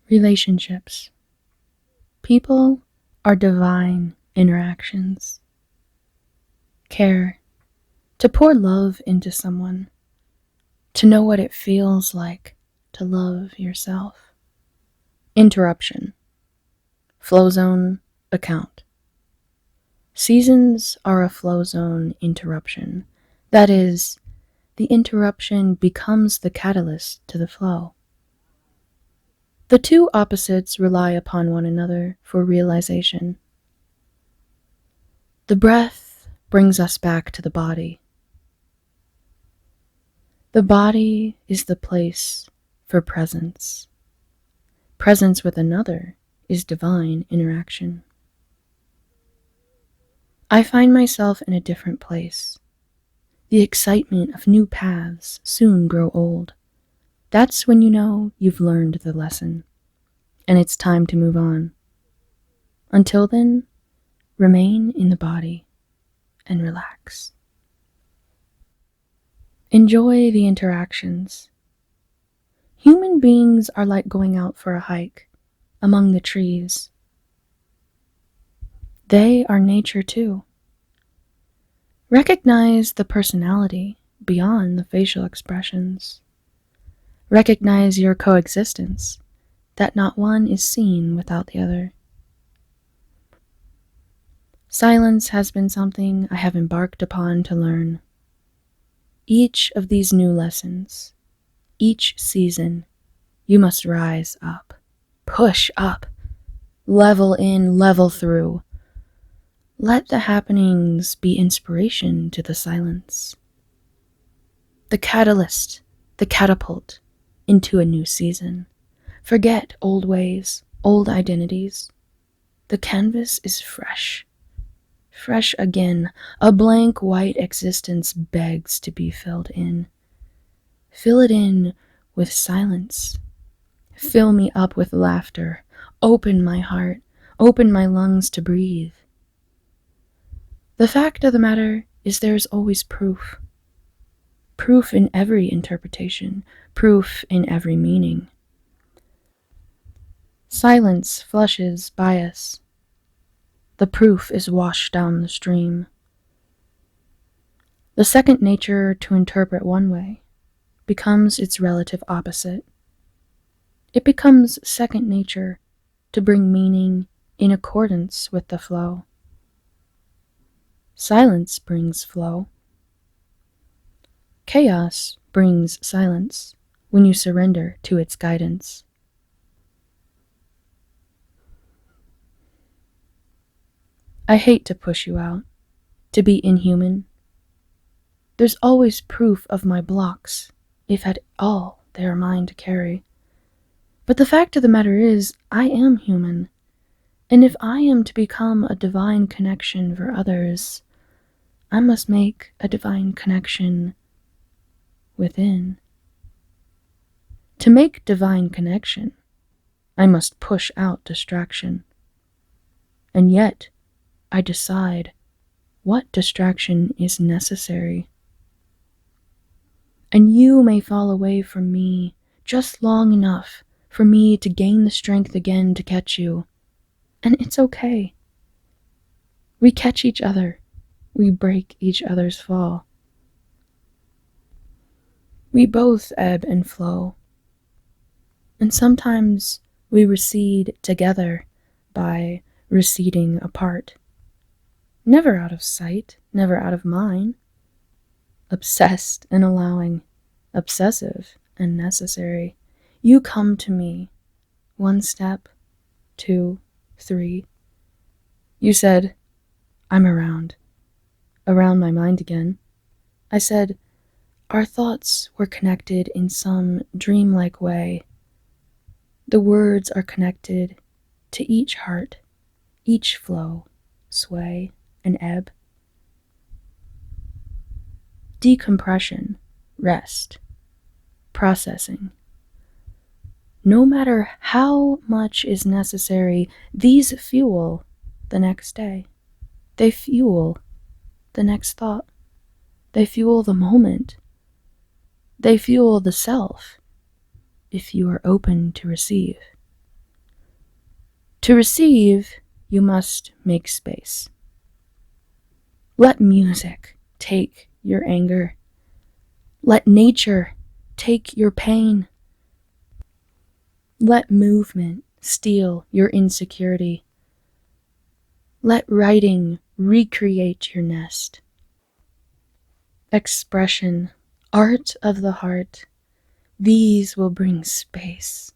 Relationships. People are divine interactions. Care. To pour love into someone. To know what it feels like to love yourself. Interruption. Flow zone account. Seasons are a flow zone interruption. That is, the interruption becomes the catalyst to the flow. The two opposites rely upon one another for realization. The breath brings us back to the body. The body is the place for presence. Presence with another is divine interaction. I find myself in a different place. The excitement of new paths soon grow old. That's when you know you've learned the lesson, and it's time to move on. Until then, remain in the body and relax. Enjoy the interactions. Human beings are like going out for a hike among the trees. They are nature too. Recognize the personality beyond the facial expressions. Recognize your coexistence, that not one is seen without the other. Silence has been something I have embarked upon to learn. Each of these new lessons, each season, you must rise up, push up, level in, level through. Let the happenings be inspiration to the silence. The catalyst, the catapult into a new season. Forget old ways, old identities. The canvas is fresh. Fresh again, a blank white existence begs to be filled in. Fill it in with silence. Fill me up with laughter. Open my heart. Open my lungs to breathe. The fact of the matter is there is always proof. Proof in every interpretation. Proof in every meaning. Silence flushes bias. The proof is washed down the stream. The second nature to interpret one way becomes its relative opposite. It becomes second nature to bring meaning in accordance with the flow. Silence brings flow. Chaos brings silence when you surrender to its guidance. I hate to push you out, to be inhuman. There's always proof of my blocks, if at all they are mine to carry. But the fact of the matter is, I am human, and if I am to become a divine connection for others, I must make a divine connection within. To make divine connection, I must push out distraction. And yet, I decide what distraction is necessary. And you may fall away from me just long enough for me to gain the strength again to catch you. And it's okay. We catch each other. We break each other's fall. We both ebb and flow. And sometimes we recede together by receding apart. Never out of sight, never out of mind. Obsessed and allowing, obsessive and necessary. You come to me, 1 step, 2, 3. You said, I'm around my mind again. I said, our thoughts were connected in some dreamlike way. The words are connected to each heart, each flow, sway, and ebb. Decompression, rest, processing. No matter how much is necessary, these fuel the next day. They fuel the next thought. They fuel the moment. They fuel the self, if you are open to receive. To receive, you must make space. Let music take your anger. Let nature take your pain. Let movement steal your insecurity. Let writing recreate your nest. Expression, art of the heart, these will bring space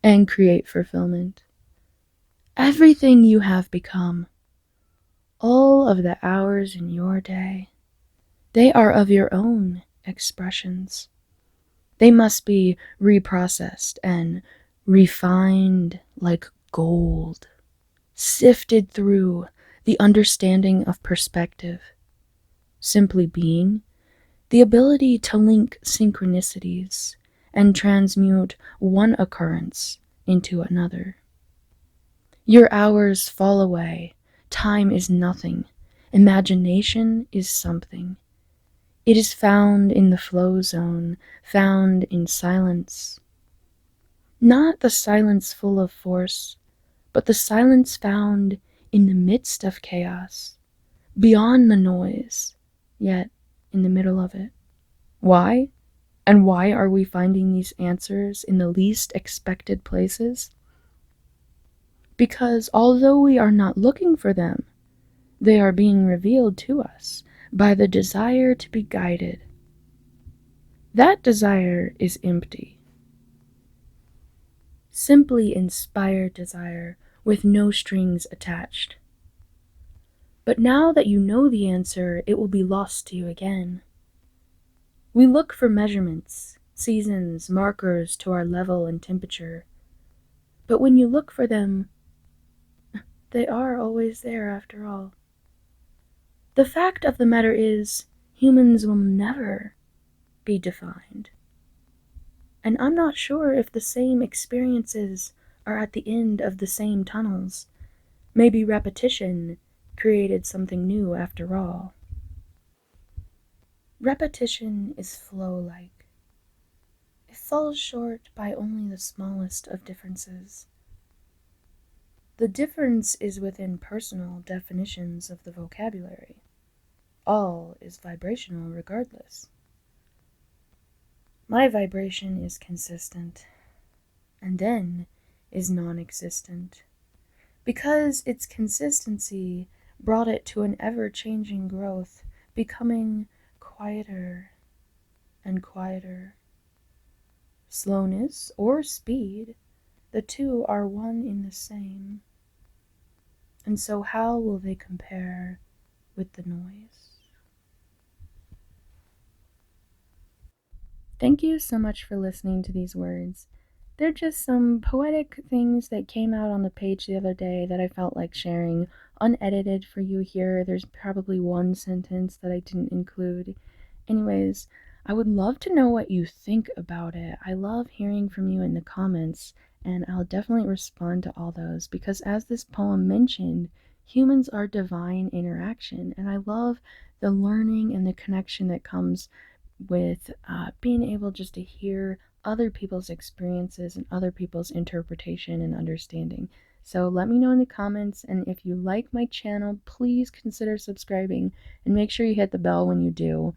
and create fulfillment. Everything you have become, all of the hours in your day, they are of your own expressions. They must be reprocessed and refined like gold, sifted through the understanding of perspective. Simply being, the ability to link synchronicities and transmute one occurrence into another. Your hours fall away. Time is nothing. Imagination is something. It is found in the flow zone, found in silence. Not the silence full of force, but the silence found in the midst of chaos, beyond the noise, yet in the middle of it. Why? And why are we finding these answers in the least expected places? Because although we are not looking for them, they are being revealed to us by the desire to be guided. That desire is empty. Simply inspired desire with no strings attached. But now that you know the answer, it will be lost to you again. We look for measurements, seasons, markers to our level and temperature. But when you look for them, they are always there after all. The fact of the matter is, humans will never be defined. And I'm not sure if the same experiences are at the end of the same tunnels. Maybe repetition created something new after all. Repetition is flow-like. It falls short by only the smallest of differences. The difference is within personal definitions of the vocabulary. All is vibrational regardless. My vibration is consistent, and then is non-existent, because its consistency brought it to an ever-changing growth, becoming quieter and quieter. Slowness or speed, the two are one in the same. And so how will they compare with the noise? Thank you so much for listening to these words. They're just some poetic things that came out on the page the other day that I felt like sharing, unedited for you here. There's probably one sentence that I didn't include. Anyways, I would love to know what you think about it. I love hearing from you in the comments, and I'll definitely respond to all those because, as this poem mentioned, humans are divine interaction, and I love the learning and the connection that comes with being able just to hear other people's experiences and other people's interpretation and understanding. So let me know in the comments, and if you like my channel, please consider subscribing and make sure you hit the bell when you do.